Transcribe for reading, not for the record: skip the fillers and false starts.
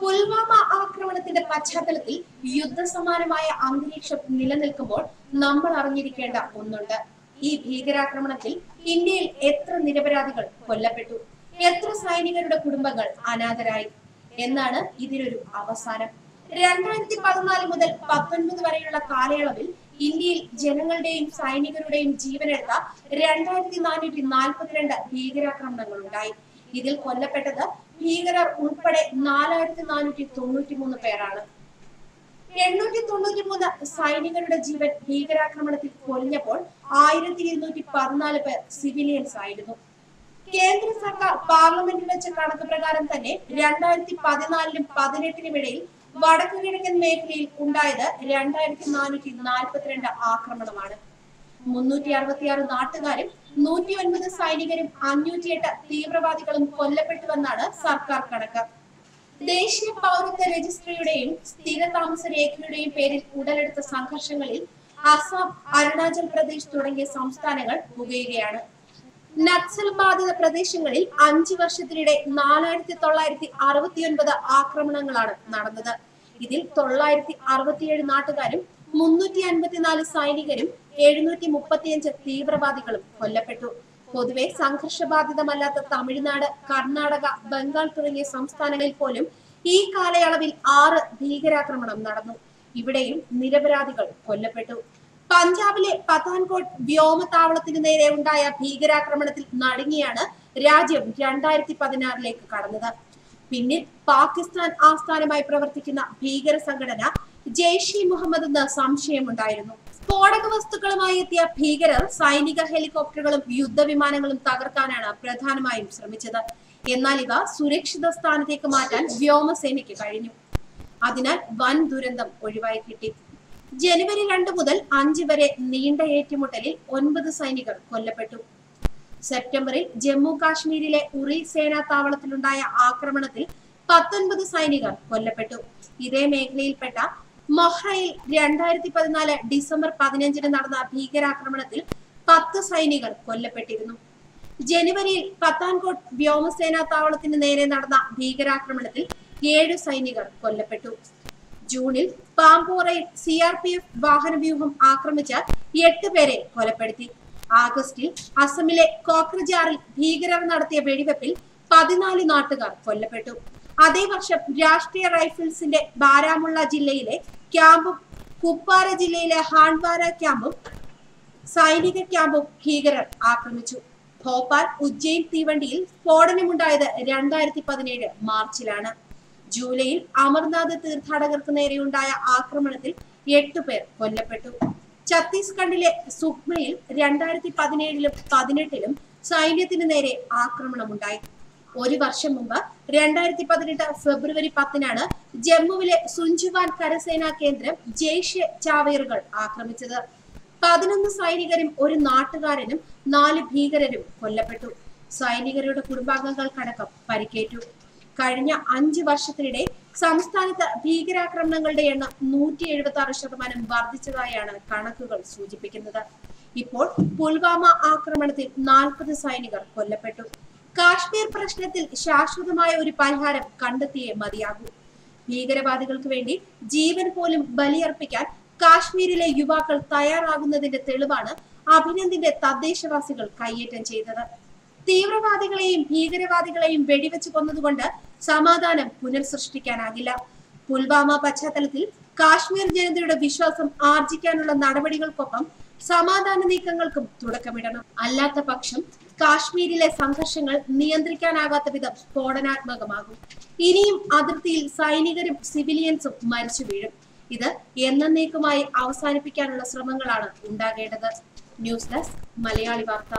പുൽവാമ ആക്രമണത്തിന്റെ പശ്ചാത്തലത്തിൽ യുദ്ധസമാനമായ അന്തരീക്ഷം നിലനിൽക്കുമ്പോൾ നമ്മൾ അറിഞ്ഞിരിക്കേണ്ട ഒന്നുണ്ട്. ഈ ഭീകരാക്രമണത്തിൽ ഇന്ത്യയിൽ എത്ര നിരപരാധികൾ കൊല്ലപ്പെട്ടു, എത്ര സൈനികരുടെ കുടുംബങ്ങൾ അനാഥരായി എന്നാണ് ഇതിനൊരു അവസാനം. 2014 മുതൽ 19 വരെയുള്ള കാലയളവിൽ ഇന്ത്യയിൽ ജനങ്ങളുടെയും സൈനികരുടെയും ജീവനെടുത്ത 2442 ഭീകരാക്രമണങ്ങൾ ഉണ്ടായി. ഇതിൽ കൊല്ലപ്പെട്ടത് ഭീകരർ ഉൾപ്പെടെ 4493 പേരാണ്. 893 സൈനികരുടെ ജീവൻ ഭീകരാക്രമണത്തിൽ പൊലിഞ്ഞപ്പോൾ 1214 പേർ സിവിലിയൻസ് ആയിരുന്നു. കേന്ദ്ര സർക്കാർ പാർലമെന്റിൽ വെച്ച കണക്ക് പ്രകാരം തന്നെ 2014-നും 2018-നും ഇടയിൽ വടക്കു കിഴക്കൻ മേഖലയിൽ ഉണ്ടായത് 2442 ആക്രമണമാണ്. 366 നാട്ടുകാരും 109 സൈനികരും 508 തീവ്രവാദികളും കൊല്ലപ്പെട്ടുവെന്നാണ് സർക്കാർ കണക്ക്. ദേശീയ പൗരത്വ രജിസ്ട്രിയുടെയും സ്ഥിര താമസ രേഖയുടെയും പേരിൽ ഉടലെടുത്ത സംഘർഷങ്ങളിൽ അസം, അരുണാചൽ പ്രദേശ് തുടങ്ങിയ സംസ്ഥാനങ്ങൾ പുകയുകയാണ്. നക്സൽ ബാധിത പ്രദേശങ്ങളിൽ 5 വർഷത്തിനിടെ 4969 ആക്രമണങ്ങളാണ് നടന്നത്. ഇതിൽ 967 നാട്ടുകാരും 354 സൈനികരും 735 തീവ്രവാദികളും കൊല്ലപ്പെട്ടു. പൊതുവെ സംഘർഷബാധിതമല്ലാത്ത തമിഴ്നാട്, കർണാടക, ബംഗാൾ തുടങ്ങിയ സംസ്ഥാനങ്ങളിൽ പോലും ഈ കാലയളവിൽ 6 ഭീകരാക്രമണം നടന്നു. ഇവിടെയും നിരപരാധികൾ കൊല്ലപ്പെട്ടു. പഞ്ചാബിലെ പത്താൻകോട്ട് വ്യോമതാവളത്തിന് നേരെ ഉണ്ടായ ഭീകരാക്രമണത്തിൽ നടുങ്ങിയാണ് രാജ്യം 2016-ലേക്ക് കടന്നത്. പിന്നിൽ പാകിസ്ഥാൻ ആസ്ഥാനമായി പ്രവർത്തിക്കുന്ന ഭീകര സംഘടന ജെയ്ഷ് ഇ മുഹമ്മദ് എന്ന സംശയമുണ്ടായിരുന്നു. സ്ഫോടക വസ്തുക്കളുമായി എത്തിയ ഭീകരർ സൈനിക ഹെലികോപ്റ്ററുകളും യുദ്ധവിമാനങ്ങളും തകർക്കാനാണ് പ്രധാനമായും ശ്രമിച്ചത്. എന്നാൽ ഇവ സുരക്ഷിത സ്ഥാനത്തേക്ക് മാറ്റാൻ വ്യോമസേനയ്ക്ക് കഴിഞ്ഞു. അതിനാൽ വൻ ദുരന്തം ഒഴിവായി കിട്ടി. ജനുവരി 2 മുതൽ 5 വരെ നീണ്ട ഏറ്റുമുട്ടലിൽ 9 സൈനികർ കൊല്ലപ്പെട്ടു. സെപ്റ്റംബറിൽ ജമ്മു കാശ്മീരിലെ ഉറി സേനാ താവളത്തിലുണ്ടായ ആക്രമണത്തിൽ 19 സൈനികർ കൊല്ലപ്പെട്ടു. ഇതേ മേഖലയിൽപ്പെട്ട മൊഹ്റയിൽ 2014 ഡിസംബർ 15-ന് നടന്ന ഭീകരാക്രമണത്തിൽ 10 സൈനികർ കൊല്ലപ്പെട്ടിരുന്നു. ജനുവരിയിൽ പത്താൻകോട്ട് വ്യോമസേനാ താവളത്തിന് നേരെ നടന്ന ഭീകരാക്രമണത്തിൽ 7 സൈനികർ കൊല്ലപ്പെട്ടു. ജൂണിൽ പാംപോറയിൽ CRPF വാഹനവ്യൂഹം ആക്രമിച്ച 8 പേരെ കൊലപ്പെടുത്തി. ആഗസ്റ്റിൽ അസമിലെ കോക്രജാറിൽ ഭീകരർ നടത്തിയ വെടിവെപ്പിൽ 14 നാട്ടുകാർ കൊല്ലപ്പെട്ടു. അതേ വർഷം രാഷ്ട്രീയ റൈഫിൾസിന്റെ ബാരാമുള്ള ജില്ലയിലെ ക്യാമ്പും കുപ്വാര ജില്ലയിലെ ഹാൻഡ്വാര ക്യാമ്പും സൈനിക ക്യാമ്പും ഭീകരർ ആക്രമിച്ചു. ഭോപ്പാൽ ഉജ്ജയിൻ തീവണ്ടിയിൽ സ്ഫോടനമുണ്ടായത് 2017 മാർച്ചിലാണ്. ജൂലൈയിൽ അമർനാഥ് തീർത്ഥാടകർക്ക് നേരെയുണ്ടായ ആക്രമണത്തിൽ 8 പേർ കൊല്ലപ്പെട്ടു. ഛത്തീസ്ഗഡിലെ സുക്മയിൽ 2017-ലും 2018-ലും സൈന്യത്തിന് നേരെ ആക്രമണമുണ്ടായി. ഒരു വർഷം മുമ്പ് 2018 ഫെബ്രുവരി 10-നാണ് ജമ്മുവിലെ സുഞ്ചുവാൻ കരസേനാ കേന്ദ്രം ജെയ്ഷെ ചാവേറുകൾ ആക്രമിച്ചത്. 11 സൈനികരും 1 നാട്ടുകാരനും 4 ഭീകരരും കൊല്ലപ്പെട്ടു. സൈനികരുടെ കുടുംബാംഗങ്ങൾക്കടക്കം പരിക്കേറ്റു. കഴിഞ്ഞ 5 വർഷത്തിനിടെ സംസ്ഥാനത്ത് ഭീകരാക്രമണങ്ങളുടെ എണ്ണം 176% വർദ്ധിച്ചതായാണ് കണക്കുകൾ സൂചിപ്പിക്കുന്നത്. ഇപ്പോൾ പുൽവാമ ആക്രമണത്തിൽ 40 സൈനികർ കൊല്ലപ്പെട്ടു. കാശ്മീർ പ്രശ്നത്തിൽ ശാശ്വതമായ ഒരു പരിഹാരം കണ്ടെത്തിയേ മതിയാകൂ. ഭീകരവാദികൾക്ക് വേണ്ടി ജീവൻ പോലും ബലിയർപ്പിക്കാൻ കാശ്മീരിലെ യുവാക്കൾ തയ്യാറാകുന്നതിന്റെ തെളിവാണ് അഭിനന്ദിന്റെ തദ്ദേശവാസികൾ കയ്യേറ്റം ചെയ്തത്. തീവ്രവാദികളെയും ഭീകരവാദികളെയും വെടിവെച്ച് കൊന്നതുകൊണ്ട് സമാധാനം പുനർസൃഷ്ടിക്കാനാകില്ല. പുൽവാമ പശ്ചാത്തലത്തിൽ കാശ്മീർ ജനതയുടെ വിശ്വാസം ആർജിക്കാനുള്ള നടപടികൾക്കൊപ്പം സമാധാന നീക്കങ്ങൾക്കും തുടക്കമിടണം. അല്ലാത്ത പക്ഷം കാശ്മീരിലെ സംഘർഷങ്ങൾ നിയന്ത്രിക്കാനാകാത്ത വിധം സ്ഫോടനാത്മകമാകും. ഇനിയും അതിർത്തിയിൽ സൈനികരും സിവിലിയൻസും മരിച്ചു വീഴും. ഇത് എന്നേക്കുമായി അവസാനിപ്പിക്കാനുള്ള ശ്രമങ്ങളാണ് ഉണ്ടാകേണ്ടത്. ന്യൂസ് ഡെസ്ക് മലയാളി വാർത്ത.